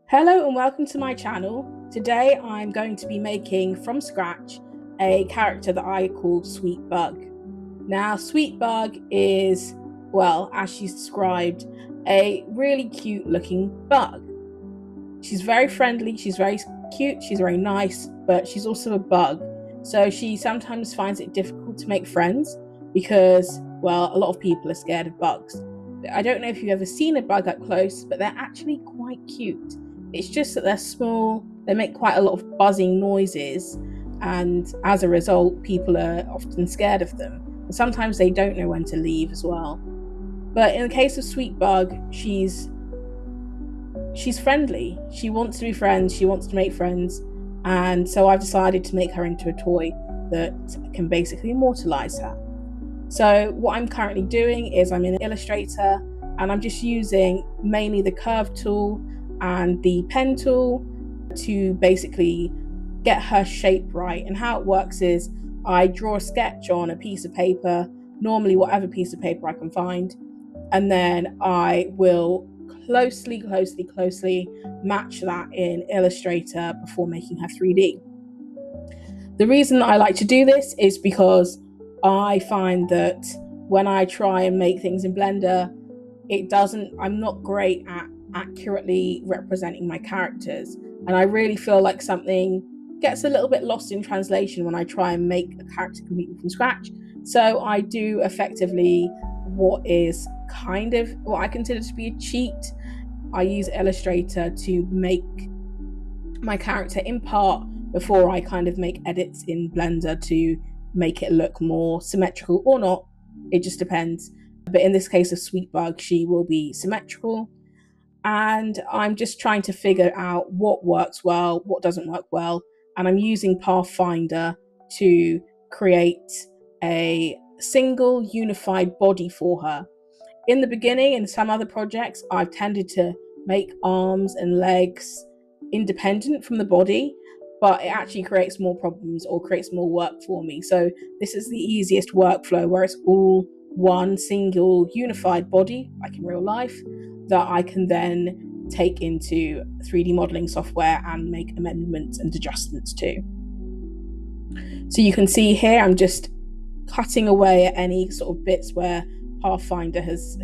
Hello and welcome to my channel. Today I'm going to be making from scratch a character that I call Sweet Bug. Now Sweet Bug is, well, as she's described, a really cute looking bug. She's very friendly, she's very cute, she's very nice, but she's also a bug. So she sometimes finds it difficult to make friends because, well, a lot of people are scared of bugs. I don't know if you've ever seen a bug up close, but they're actually quite cute. It's just that they're small, they make quite a lot of buzzing noises, and as a result, people are often scared of them. And sometimes they don't know when to leave as well. But in the case of Sweet Bug, she's friendly. She wants to be friends, she wants to make friends, and so I've decided to make her into a toy that can basically immortalize her. So what I'm currently doing is I'm in Illustrator and I'm just using mainly the curve tool and the pen tool to basically get her shape right. And how it works is I draw a sketch on a piece of paper, normally whatever piece of paper I can find, and then I will closely match that in Illustrator before making her 3D. The reason that I like to do this is because I find that when I try and make things in Blender, I'm not great at accurately representing my characters. And I really feel like something gets a little bit lost in translation when I try and make a character completely from scratch. So I do effectively what is kind of what I consider to be a cheat. I use Illustrator to make my character in part before I kind of make edits in Blender to make it look more symmetrical or not. It just depends. But in this case of Sweet Bug, she will be symmetrical. And I'm just trying to figure out what works well, what doesn't work well. And I'm using Pathfinder to create a single unified body for her. In the beginning, in some other projects, I've tended to make arms and legs independent from the body, but it actually creates more problems or creates more work for me. So this is the easiest workflow where it's all one single unified body, like in real life, that I can then take into 3D modeling software and make amendments and adjustments to. So you can see here, I'm just cutting away at any sort of bits where Pathfinder has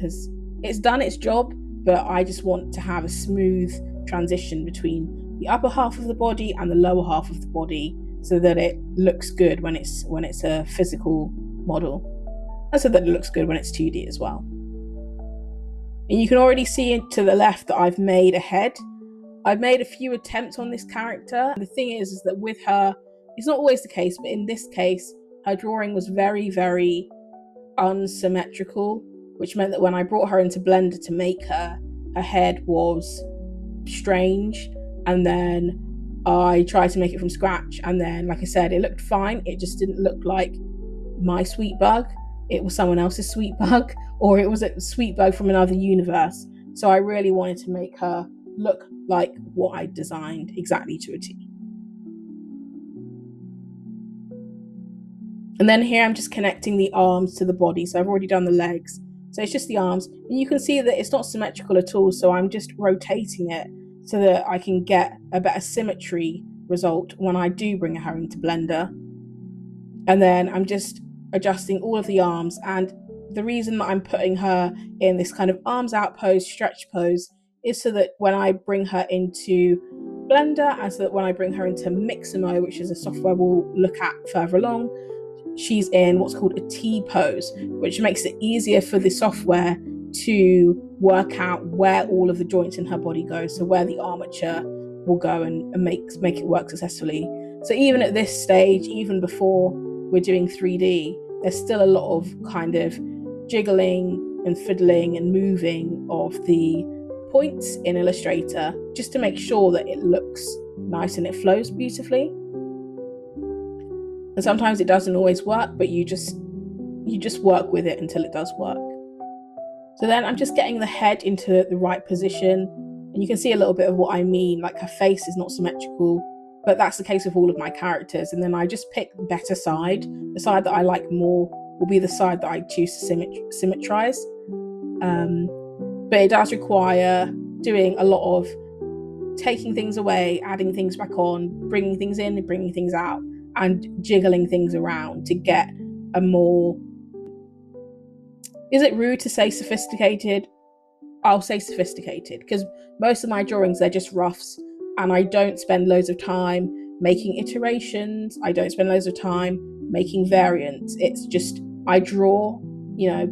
it's done its job, but I just want to have a smooth transition between the upper half of the body and the lower half of the body so that it looks good when it's a physical model, and so that it looks good when it's 2D as well. And you can already see to the left that I've made a head. I've made a few attempts on this character. The thing is that with her, it's not always the case, but in this case, her drawing was very, very unsymmetrical, which meant that when I brought her into Blender to make her head was strange. And then I tried to make it from scratch, and then, like I said, it looked fine. It just didn't look like my Sweet Bug. It was someone else's Sweet Bug, or it was a Sweet Bug from another universe. So I really wanted to make her look like what I designed exactly to a T. And then here I'm just connecting the arms to the body. So I've already done the legs. So it's just the arms. And you can see that it's not symmetrical at all. So I'm just rotating it so that I can get a better symmetry result when I do bring her into Blender. And then I'm just adjusting all of the arms. And the reason that I'm putting her in this kind of arms out pose, stretch pose, is so that when I bring her into Blender, and so that when I bring her into Mixamo, which is a software we'll look at further along, she's in what's called a T pose, which makes it easier for the software to work out where all of the joints in her body go, so where the armature will go and make it work successfully. So even at this stage, even before we're doing 3D, there's still a lot of kind of jiggling and fiddling and moving of the points in Illustrator just to make sure that it looks nice and it flows beautifully. And sometimes it doesn't always work, but you just work with it until it does work. So then I'm just getting the head into the right position, and you can see a little bit of what I mean, like her face is not symmetrical, but that's the case with all of my characters. And then I just pick the better side. The side that I like more will be the side that I choose to symmetrize. But it does require doing a lot of taking things away, adding things back on, bringing things in and bringing things out, and jiggling things around to get a more, is it rude to say sophisticated? I'll say sophisticated, because most of my drawings, they're just roughs, and I don't spend loads of time making iterations. I don't spend loads of time making variants. It's just, I draw,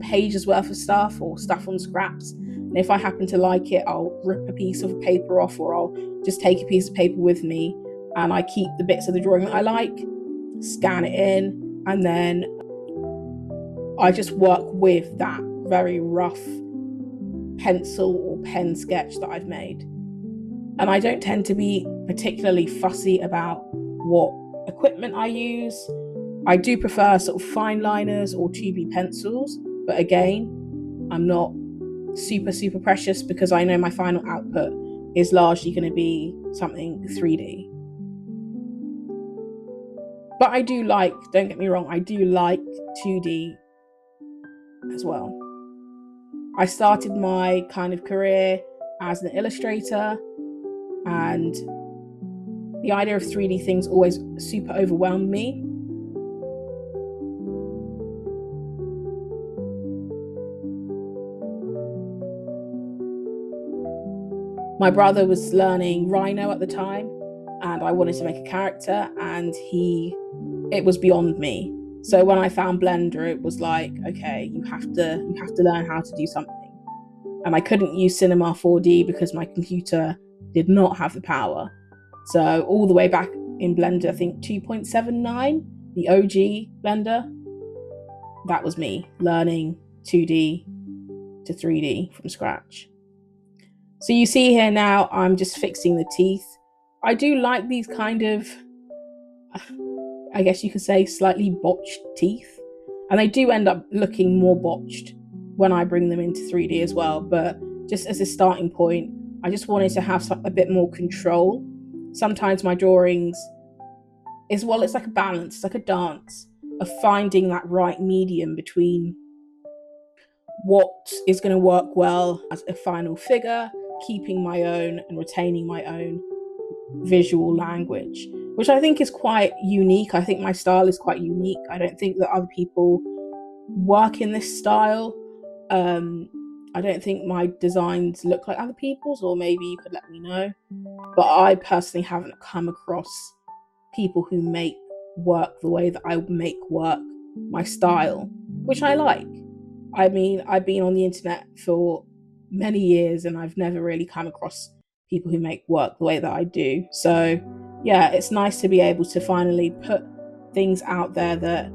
pages worth of stuff or stuff on scraps. And if I happen to like it, I'll rip a piece of paper off, or I'll just take a piece of paper with me and I keep the bits of the drawing that I like, scan it in, and then I just work with that very rough pencil or pen sketch that I've made. And I don't tend to be particularly fussy about what equipment I use. I do prefer sort of fine liners or 2B pencils, but again, I'm not super precious, because I know my final output is largely going to be something 3D. But I do like, don't get me wrong, I do like 2D as well. I started my kind of career as an illustrator, and the idea of 3D things always super overwhelmed me. My brother was learning Rhino at the time, and I wanted to make a character, and it was beyond me. So when I found Blender, it was like, okay, you have to learn how to do something. And I couldn't use Cinema 4D because my computer did not have the power. So all the way back in Blender, I think 2.79, the OG Blender, that was me learning 2D to 3D from scratch. So you see here now, I'm just fixing the teeth. I do like these kind of, I guess you could say, slightly botched teeth. And they do end up looking more botched when I bring them into 3D as well. But just as a starting point, I just wanted to have a bit more control. Sometimes my drawings it's like a balance, it's like a dance of finding that right medium between what is going to work well as a final figure, keeping my own and retaining my own visual language, which I think is quite unique. I think my style is quite unique. I don't think that other people work in this style. I don't think my designs look like other people's, or maybe you could let me know. But I personally haven't come across people who make work the way that I make work, my style, which I like. I mean, I've been on the internet for many years and I've never really come across people who make work the way that I do. So yeah, it's nice to be able to finally put things out there that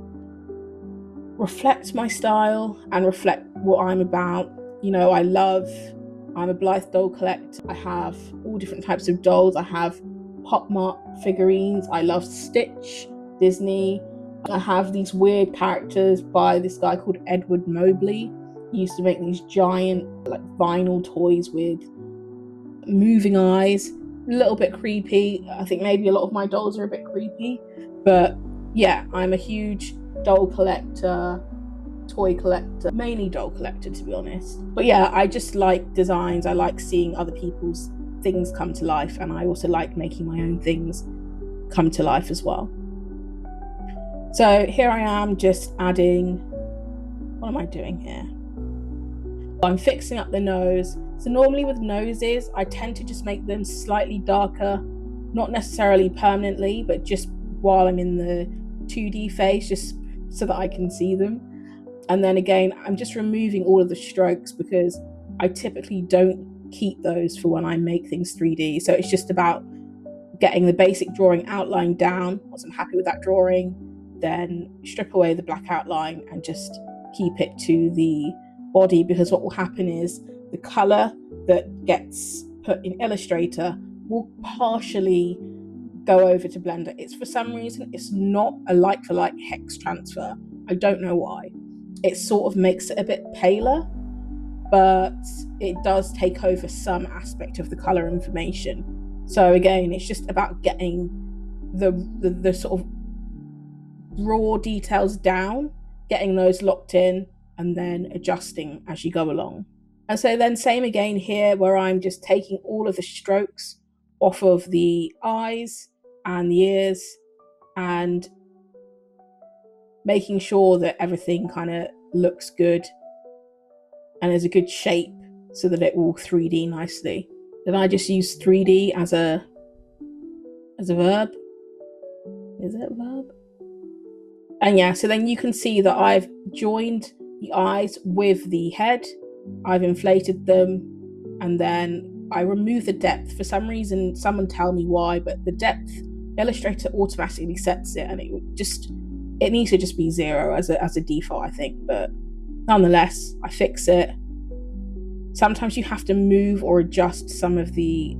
reflect my style and reflect what I'm about. I'm a Blythe doll collector. I have all different types of dolls. I have Pop Mart figurines. I love Stitch, Disney. I have these weird characters by this guy called Edward Mobley. He used to make these giant vinyl toys with moving eyes. A little bit creepy. I think maybe a lot of my dolls are a bit creepy. But yeah, I'm a huge doll collector, toy collector, mainly doll collector to be honest. But yeah, I just like designs. I like seeing other people's things come to life, and I also like making my own things come to life as well. So here I am just adding, what am I doing here? I'm fixing up the nose. So normally with noses, I tend to just make them slightly darker, not necessarily permanently, but just while I'm in the 2D phase, just so that I can see them. And then again, I'm just removing all of the strokes because I typically don't keep those for when I make things 3D. So it's just about getting the basic drawing outline down. Once I'm happy with that drawing, then strip away the black outline and just keep it to the body, because what will happen is the color that gets put in Illustrator will partially go over to Blender. It's, for some reason, it's not a like-for-like hex transfer. I don't know why. It sort of makes it a bit paler, but it does take over some aspect of the color information. So again, it's just about getting the sort of raw details down, getting those locked in, and then adjusting as you go along. And so then same again here, where I'm just taking all of the strokes off of the eyes and the ears, and making sure that everything kind of looks good and is a good shape so that it will 3D nicely. Did I just use 3D as a verb? Is it a verb? And yeah, so then you can see that I've joined the eyes with the head, I've inflated them, and then I remove the depth. For some reason, someone tell me why, but the depth, Illustrator automatically sets it, and it needs to just be 0 as a default, I think. But nonetheless, I fix it. Sometimes you have to move or adjust some of the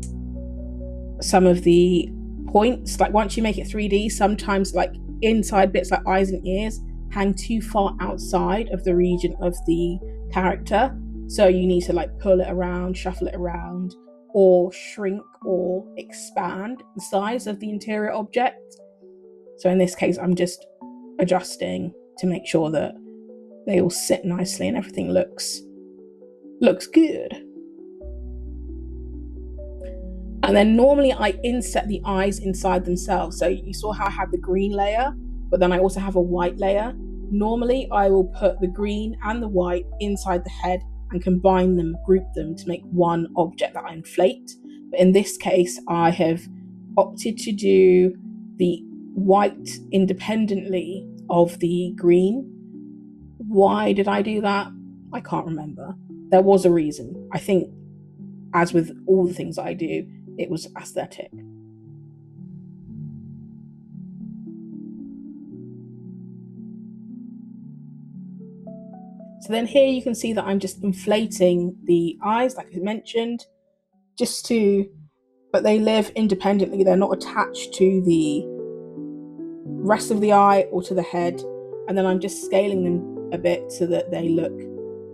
points. Like once you make it 3D, sometimes like inside bits like eyes and ears hang too far outside of the region of the character. So you need to like pull it around, shuffle it around, or shrink or expand the size of the interior object. So in this case, I'm just adjusting to make sure that they all sit nicely and everything looks good. And then normally I inset the eyes inside themselves. So you saw how I have the green layer, but then I also have a white layer. Normally I will put the green and the white inside the head and combine them, group them to make one object that I inflate. But in this case, I have opted to do the white independently of the green. Why did I do that? I can't remember. There was a reason. I think, as with all the things I do, it was aesthetic. So then here you can see that I'm just inflating the eyes, like I mentioned, but they live independently. They're not attached to the rest of the eye or to the head. And then I'm just scaling them a bit so that they look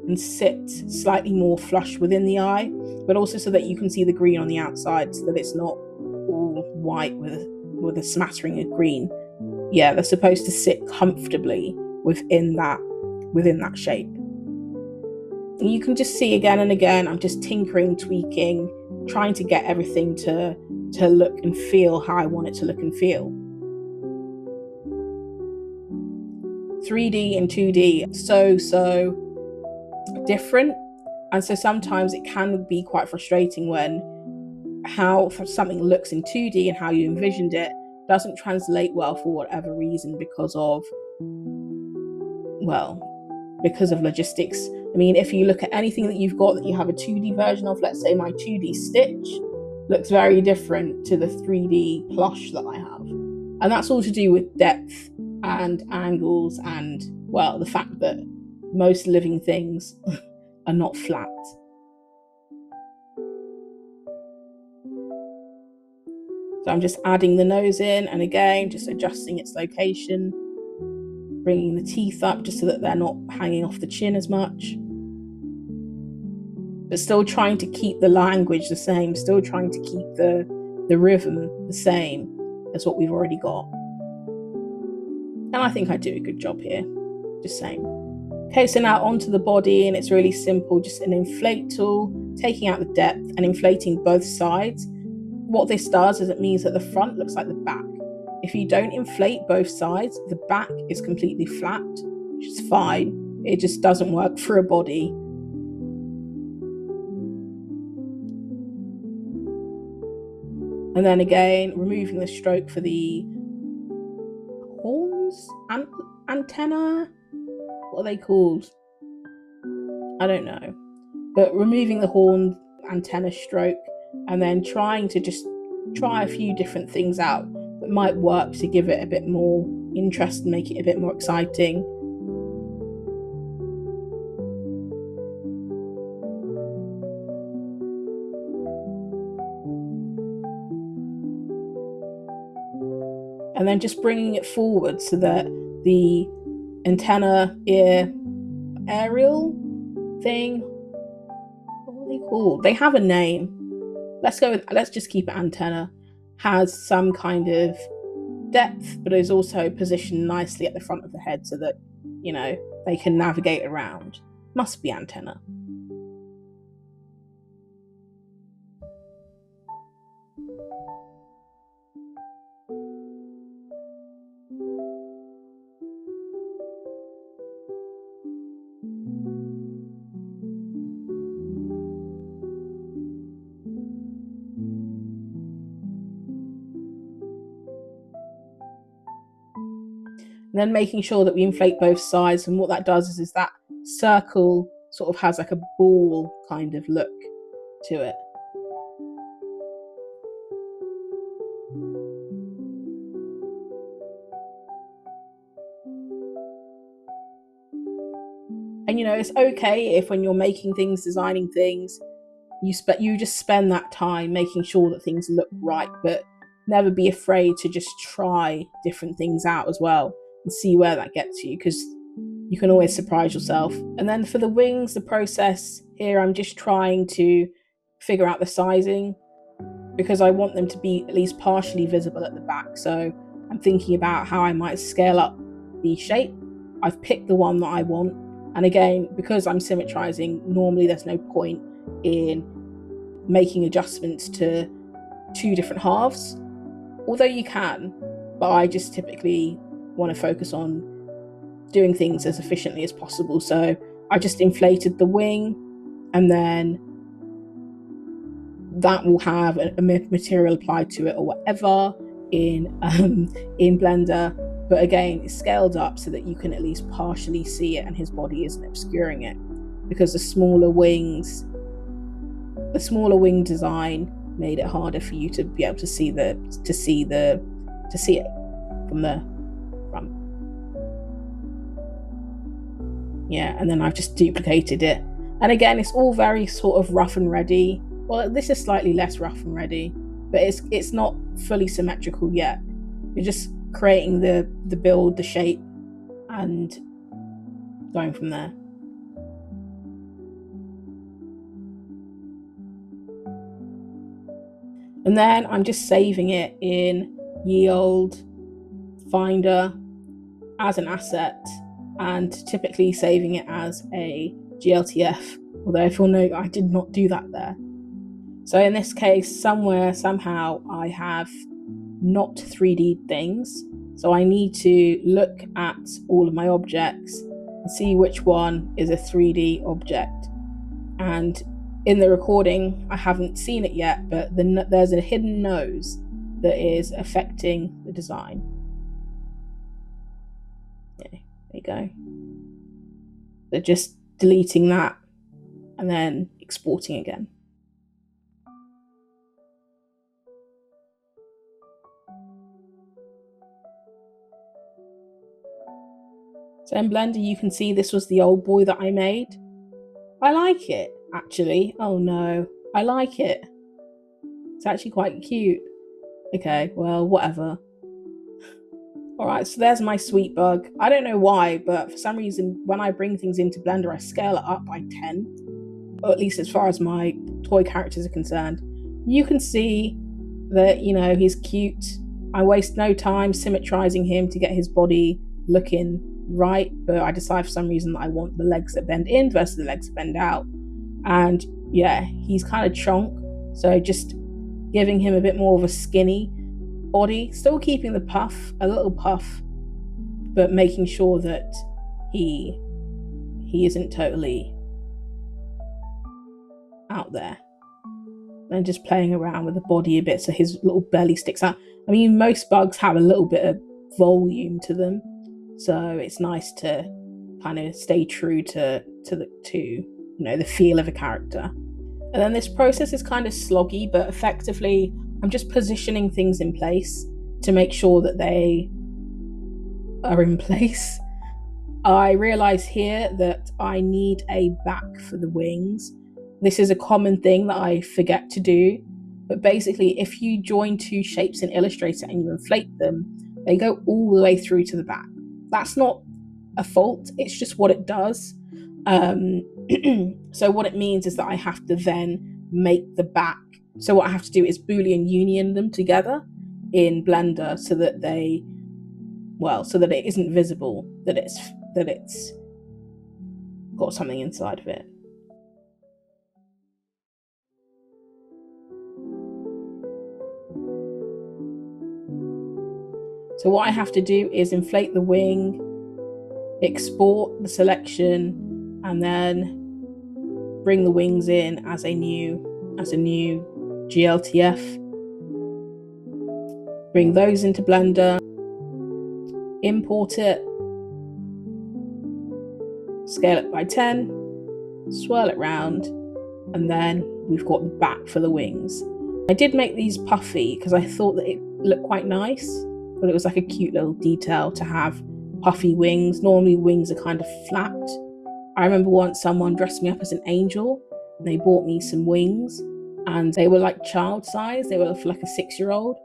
and sit slightly more flush within the eye, but also so that you can see the green on the outside, so that it's not all white with a smattering of green. Yeah, they're supposed to sit comfortably within that shape. And you can just see again and again, I'm just tinkering, tweaking, trying to get everything to look and feel how I want it to look and feel. 3D and 2D, so different. And so sometimes it can be quite frustrating when how something looks in 2D and how you envisioned it doesn't translate well for whatever reason because of logistics. I mean, if you look at anything that you've got that you have a 2D version of, let's say my 2D Stitch looks very different to the 3D plush that I have. And that's all to do with depth and angles and, well, the fact that most living things are not flat. So I'm just adding the nose in, and again, just adjusting its location, bringing the teeth up just so that they're not hanging off the chin as much. But still trying to keep the language the same, still trying to keep the rhythm the same as what we've already got. And I think I do a good job here, just saying. Okay, so now onto the body, and it's really simple, just an inflate tool, taking out the depth and inflating both sides. What this does is it means that the front looks like the back. If you don't inflate both sides, the back is completely flat, which is fine. It just doesn't work for a body. And then again, removing the stroke for the horns, antenna. What are they called? I don't know. But removing the horn antenna stroke, and then trying to just try a few different things out that might work to give it a bit more interest and make it a bit more exciting. And then just bringing it forward so that the antenna ear aerial thing, what are they called? They have a name. Let's just keep it antenna. Has some kind of depth, but is also positioned nicely at the front of the head so that, they can navigate around. Must be antenna. And then making sure that we inflate both sides. And what that does is that circle sort of has like a ball kind of look to it. And it's okay if when you're making things, designing things, you just spend that time making sure that things look right, but never be afraid to just try different things out as well and see where that gets you, because you can always surprise yourself. And then for the wings, the process here, I'm just trying to figure out the sizing because I want them to be at least partially visible at the back. So I'm thinking about how I might scale up the shape. I've picked the one that I want. And again, because I'm symmetrizing, normally there's no point in making adjustments to two different halves, although you can, but I just typically want to focus on doing things as efficiently as possible. So I just inflated the wing, and then that will have a material applied to it or whatever in Blender. But again, it's scaled up so that you can at least partially see it and his body isn't obscuring it, because the smaller wing design made it harder for you to be able to see it from the front. Yeah, and then I've just duplicated it. And again, it's all very sort of rough and ready. Well, this is slightly less rough and ready, but it's not fully symmetrical yet. You're just creating the build, the shape, and going from there. And then I'm just saving it in Yield Finder as an asset, and typically saving it as a GLTF, although if you'll note, I did not do that there. So in this case, somehow, I have not 3D things. So I need to look at all of my objects and see which one is a 3D object. And in the recording, I haven't seen it yet, but there's a hidden nose that is affecting the design. Yeah, there you go. So just deleting that and then exporting again. So in Blender, you can see this was the old boy that I made. I like it, actually. Oh no, I like it. It's actually quite cute. Okay, well, whatever. Alright, so there's my sweet bug. I don't know why, but for some reason, when I bring things into Blender, I scale it up by 10. Or at least as far as my toy characters are concerned. You can see that, he's cute. I waste no time symmetrizing him to get his body looking right, but I decide for some reason that I want the legs that bend in versus the legs that bend out. And yeah, he's kind of chonk, so just giving him a bit more of a skinny body, still keeping a little puff, but making sure that he isn't totally out there. And just playing around with the body a bit so his little belly sticks out. I mean, most bugs have a little bit of volume to them, so it's nice to kind of stay true to the feel of a character. And then this process is kind of sloggy, but effectively I'm just positioning things in place to make sure that they are in place. I realize here that I need a back for the wings. This is a common thing that I forget to do, but basically if you join two shapes in Illustrator and you inflate them, they go all the way through to the back. That's not a fault, it's just what it does. So what it means is that I have to then make the back. So what I have to do is Boolean union them together in Blender so that it isn't visible, that it's got something inside of it. So what I have to do is inflate the wing, export the selection, and then bring the wings in as a new GLTF. Bring those into Blender, import it, scale it by 10, swirl it round, and then we've got the back for the wings. I did make these puffy because I thought that it looked quite nice, but it was like a cute little detail to have puffy wings. Normally wings are kind of flat. I remember once someone dressed me up as an angel, and they bought me some wings, and they were like child size. They were for like a 6-year-old,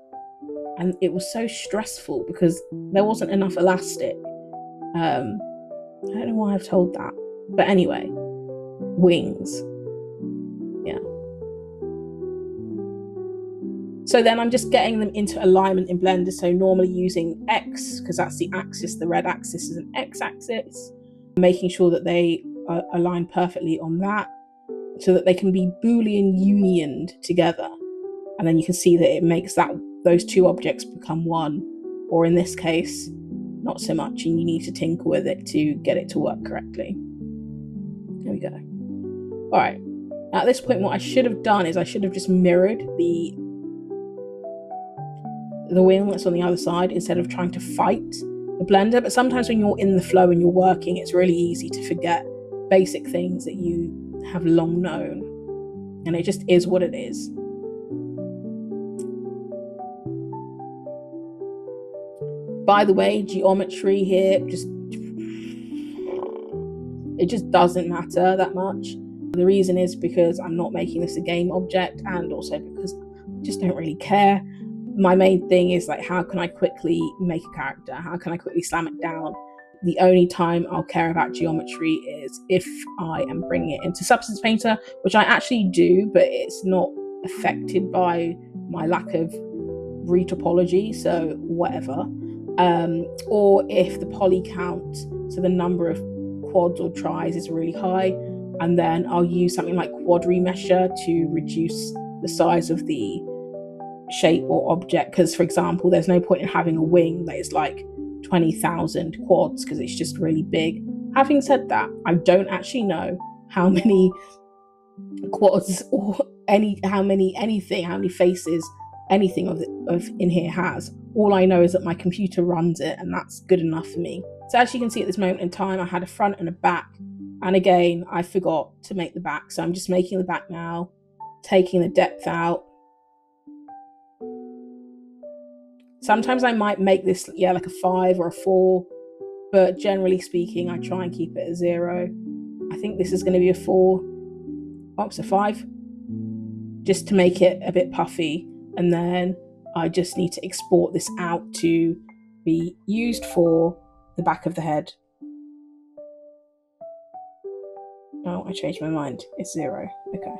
and it was so stressful because there wasn't enough elastic. I don't know why I've told that, but anyway, wings. Yeah. So then I'm just getting them into alignment in Blender. So normally using X, because that's the axis, the red axis is an X axis, making sure that they are aligned perfectly on that so that they can be Boolean unioned together. And then you can see that it makes those two objects become one, or in this case, not so much, and you need to tinker with it to get it to work correctly. There we go. All right. At this point, what I should have done is I should have just mirrored the wing that's on the other side instead of trying to fight the Blender. But sometimes when you're in the flow and you're working, it's really easy to forget basic things that you have long known, and it just is what it is. By the way, geometry here just doesn't matter that much. The reason is because I'm not making this a game object, and also because I just don't really care. My main thing is like, how can I quickly make a character? How can I quickly slam it down? The only time I'll care about geometry is if I am bringing it into Substance Painter, which I actually do, but it's not affected by my lack of retopology, so whatever. Or if the poly count, so the number of quads or tries is really high, and then I'll use something like quad remesher to reduce the size of the shape or object, because for example, there's no point in having a wing that is like 20,000 quads because it's just really big. Having said that, I don't actually know how many quads or how many faces anything of in here has. All I know is that my computer runs it, and that's good enough for me. So as you can see at this moment in time, I had a front and a back, and again I forgot to make the back, so I'm just making the back now, taking the depth out. Sometimes I might make this like a 5 or a 4, but generally speaking I try and keep it at 0. I think this is going to be a 4. Oh, it's a 5, just to make it a bit puffy. And then I just need to export this out to be used for the back of the head. Oh, I changed my mind. It's 0. Okay.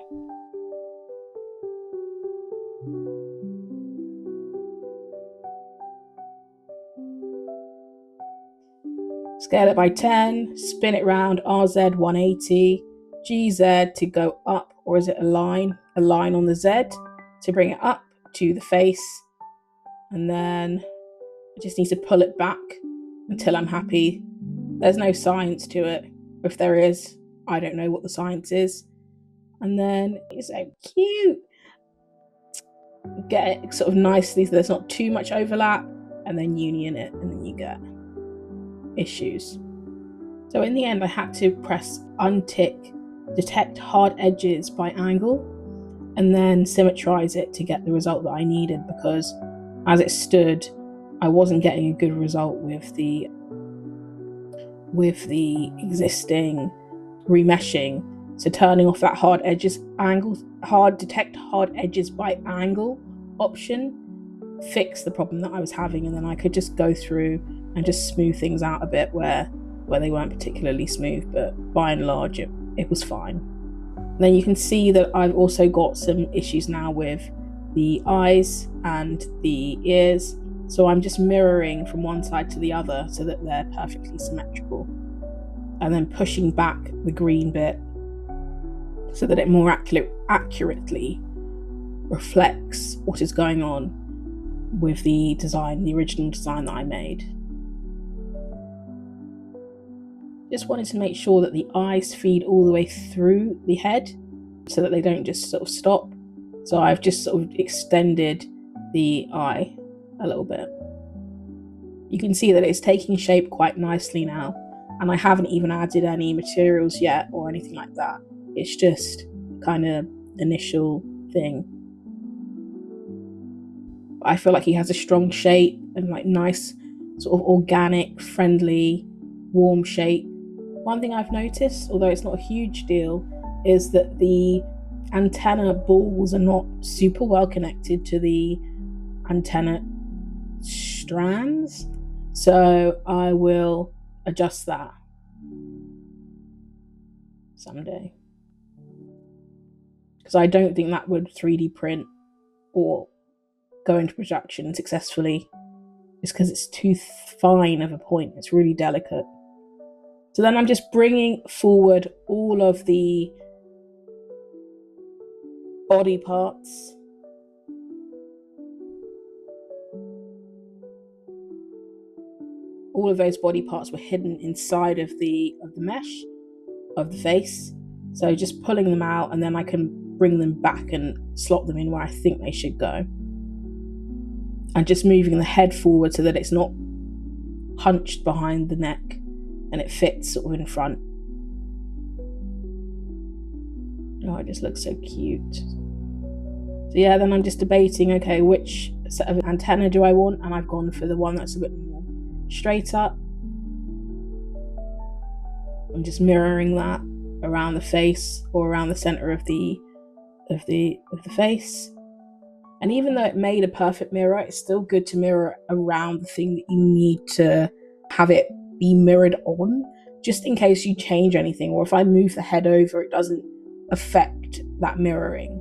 Scale it by 10, spin it round, RZ 180, GZ to go up, or is it a line on the Z to bring it up to the face, and then I just need to pull it back until I'm happy. There's no science to it. If there is, I don't know what the science is. And then it's so cute. Get it sort of nicely so there's not too much overlap, and then union it, and then you get issues. So in the end, I had to press untick detect hard edges by angle, and then symmetrize it to get the result that I needed, because as it stood, I wasn't getting a good result with the existing remeshing. So turning off that hard edges angle, detect hard edges by angle option fixed the problem that I was having, and then I could just go through and just smooth things out a bit where they weren't particularly smooth, but by and large it was fine. Then you can see that I've also got some issues now with the eyes and the ears, so I'm just mirroring from one side to the other so that they're perfectly symmetrical, and then pushing back the green bit so that it more accurately reflects what is going on. with the design, the original design that I made. Just wanted to make sure that the eyes feed all the way through the head so that they don't just sort of stop. So I've just sort of extended the eye a little bit. You can see that it's taking shape quite nicely now, and I haven't even added any materials yet or anything like that. It's just kind of initial thing. I feel like he has a strong shape and like nice sort of organic, friendly, warm shape. One thing I've noticed, although it's not a huge deal, is that the antenna balls are not super well connected to the antenna strands. So I will adjust that someday. Because I don't think that would 3D print or go into production successfully. It's because it's too fine of a point. It's really delicate. So then I'm just bringing forward all of the body parts. All of those body parts were hidden inside of the mesh of the face. So just pulling them out, and then I can bring them back and slot them in where I think they should go. And just moving the head forward so that it's not hunched behind the neck and it fits sort of in front. Oh, it just looks so cute. So yeah, then I'm just debating, okay, which set of antenna do I want? And I've gone for the one that's a bit more straight up. I'm just mirroring that around the face or around the center of the face. And even though it made a perfect mirror, it's still good to mirror around the thing that you need to have it be mirrored on, just in case you change anything, or if I move the head over, it doesn't affect that mirroring.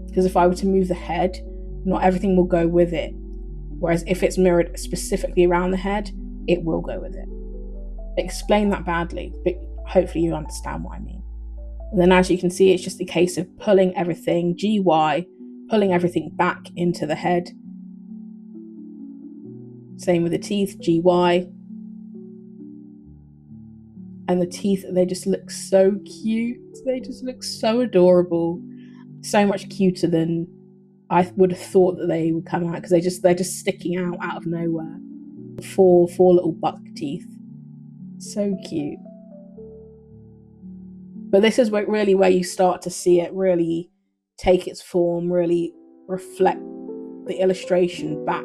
Because if I were to move the head, not everything will go with it. Whereas if it's mirrored specifically around the head, it will go with it. Explain that badly, but hopefully you understand what I mean. And then as you can see, it's just a case of pulling everything, GY, pulling everything back into the head. Same with the teeth, GY. And the teeth, they just look so cute. They just look so adorable. So much cuter than I would have thought that they would come out, because they're just sticking out of nowhere. Four little buck teeth. So cute. But this is where you start to see it really take its form, really reflect the illustration back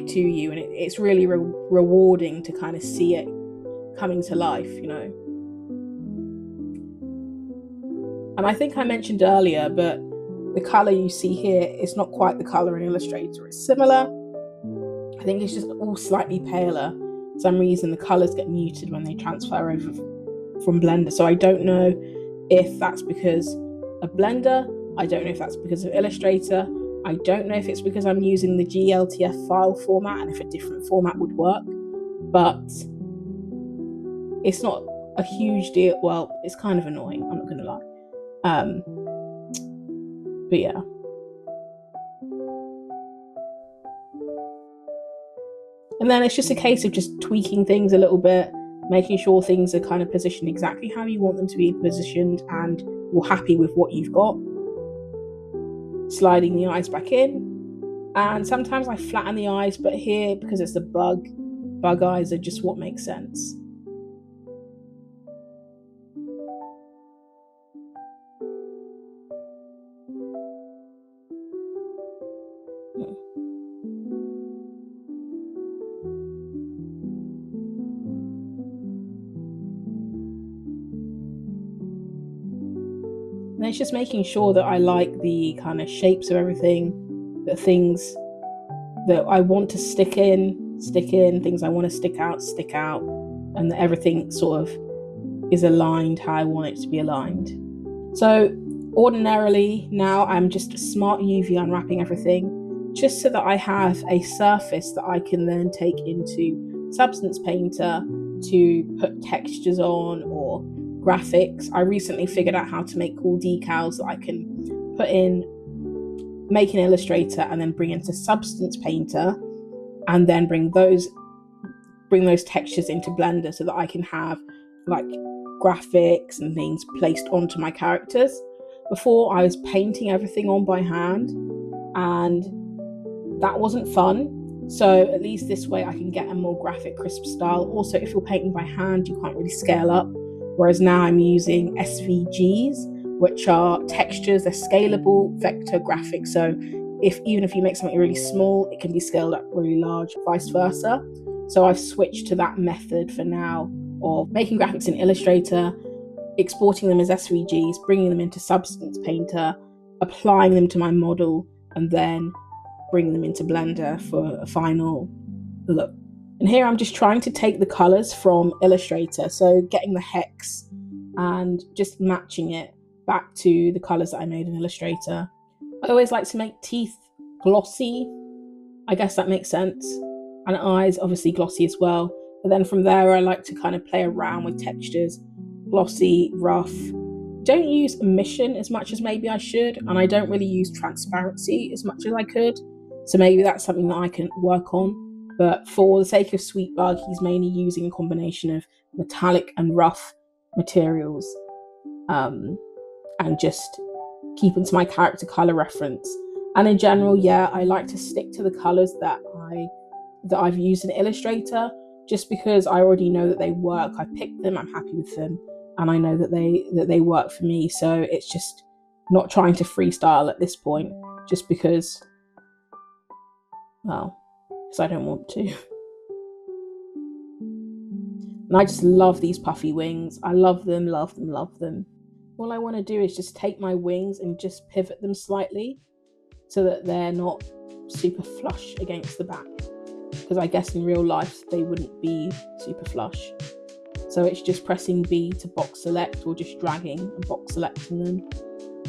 to you, and it's really rewarding to kind of see it coming to life, you know. And I think I mentioned earlier, but the color you see here is not quite the color in Illustrator. It's similar. I think it's just all slightly paler. For some reason the colors get muted when they transfer over from Blender. So I don't know if that's because of Blender. I don't know if that's because of Illustrator. I don't know if it's because I'm using the GLTF file format and if a different format would work. But it's not a huge deal. Well, it's kind of annoying, I'm not going to lie. But yeah. And then it's just a case of just tweaking things a little bit, making sure things are kind of positioned exactly how you want them to be positioned and you're happy with what you've got. Sliding the eyes back in. And sometimes I flatten the eyes, but here, because it's the bug eyes are just what makes sense. And it's just making sure that I like the kind of shapes of everything, the things that I want to stick in, things I want to stick out, and that everything sort of is aligned how I want it to be aligned. So ordinarily now I'm just smart UV unwrapping everything, just so that I have a surface that I can then take into Substance Painter to put textures on or graphics. I recently figured out how to make cool decals that I can put in make an Illustrator and then bring into Substance Painter, and then bring those textures into Blender so that I can have like graphics and things placed onto my characters. Before, I was painting everything on by hand, and that wasn't fun. So at least this way I can get a more graphic, crisp style. Also, if you're painting by hand, you can't really scale up. Whereas now I'm using SVGs, which are textures, they're scalable vector graphics. So even if you make something really small, it can be scaled up really large, vice versa. So I've switched to that method for now of making graphics in Illustrator, exporting them as SVGs, bringing them into Substance Painter, applying them to my model, and then bring them into Blender for a final look. And here I'm just trying to take the colors from Illustrator, so getting the hex and just matching it back to the colors that I made in Illustrator. I always like to make teeth glossy, I guess that makes sense, and eyes obviously glossy as well. But then from there I like to kind of play around with textures, glossy, rough. Don't use emission as much as maybe I should, and I don't really use transparency as much as I could. So maybe that's something that I can work on. But for the sake of Sweetbug, he's mainly using a combination of metallic and rough materials, and just keeping to my character color reference. And in general, yeah, I like to stick to the colors that I've used in Illustrator, just because I already know that they work. I picked them, I'm happy with them, and I know that they work for me. So it's just not trying to freestyle at this point, just because I don't want to. And I just love these puffy wings. I love them, love them, love them. All I want to do is just take my wings and just pivot them slightly so that they're not super flush against the back. Because I guess in real life they wouldn't be super flush. So it's just pressing B to box select, or just dragging and box selecting them,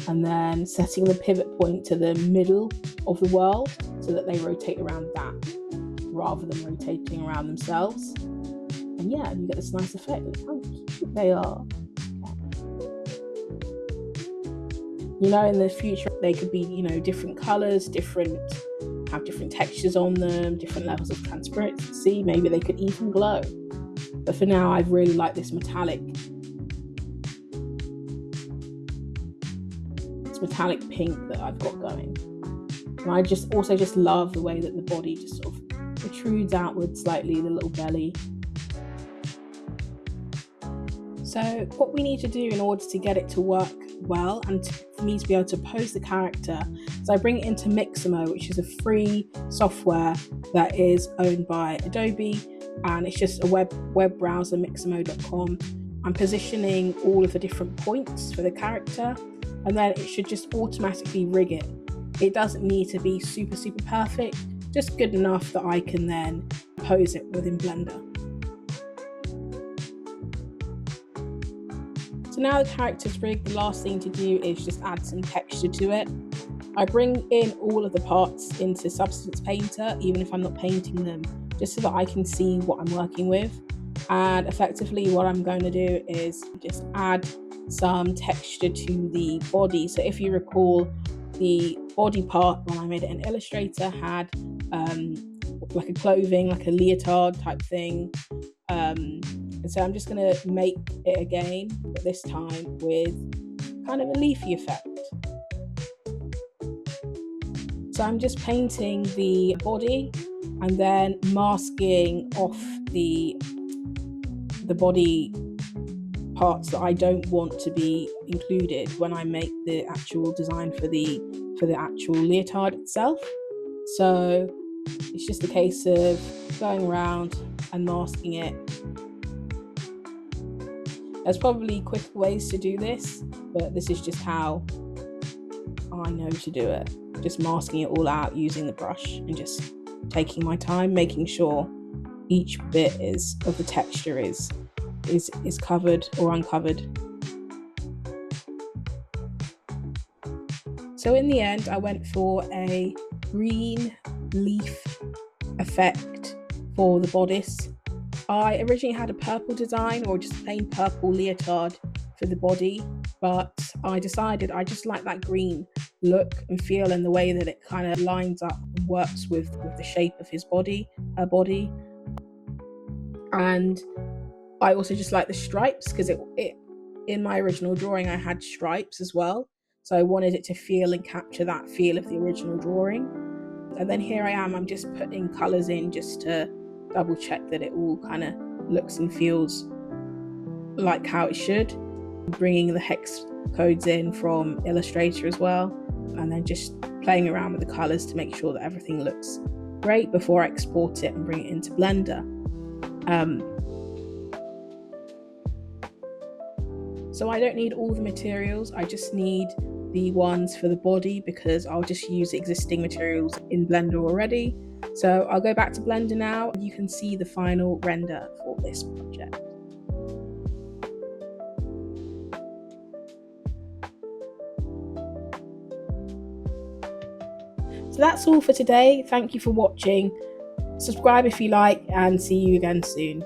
and then setting the pivot point to the middle of the world so that they rotate around that rather than rotating around themselves. And yeah, you get this nice effect. Look how cute they are. In the future they could be, different colors, have different textures on them, different levels of transparency. Maybe they could even glow. But for now, I really like this metallic pink that I've got going. And I just love the way that the body just sort of protrudes outward slightly, the little belly. So what we need to do in order to get it to work well and for me to be able to pose the character is I bring it into Mixamo, which is a free software that is owned by Adobe, and it's just a web browser, mixamo.com. I'm positioning all of the different points for the character, and then it should just automatically rig it. It doesn't need to be super, super perfect, just good enough that I can then pose it within Blender. So now the character's rigged, the last thing to do is just add some texture to it. I bring in all of the parts into Substance Painter, even if I'm not painting them, just so that I can see what I'm working with. And effectively what I'm going to do is just add some texture to the body. So if you recall, the body part when I made it in Illustrator had like a clothing, like a leotard type thing. And so I'm just going to make it again, but this time with kind of a leafy effect. So I'm just painting the body and then masking off the body parts that I don't want to be included when I make the actual design for the actual leotard itself. So it's just a case of going around and masking it. There's probably quicker ways to do this, but this is just how I know to do it. Just masking it all out using the brush and just taking my time, making sure each bit of the texture is covered or uncovered. So in the end, I went for a green leaf effect for the bodice. I originally had a purple design or just plain purple leotard for the body, but I decided I just like that green look and feel, and the way that it kind of lines up and works with the shape of his body, her body. And I also just like the stripes, because it in my original drawing I had stripes as well, so I wanted it to feel and capture that feel of the original drawing. And then here I am, I'm just putting colors in just to double check that it all kind of looks and feels like how it should. Bringing the hex codes in from Illustrator as well, and then just playing around with the colors to make sure that everything looks great before I export it and bring it into Blender. So I don't need all the materials, I just need the ones for the body, because I'll just use existing materials in Blender already. So I'll go back to Blender now, and you can see the final render for this project. So that's all for today. Thank you for watching. Subscribe if you like, and see you again soon.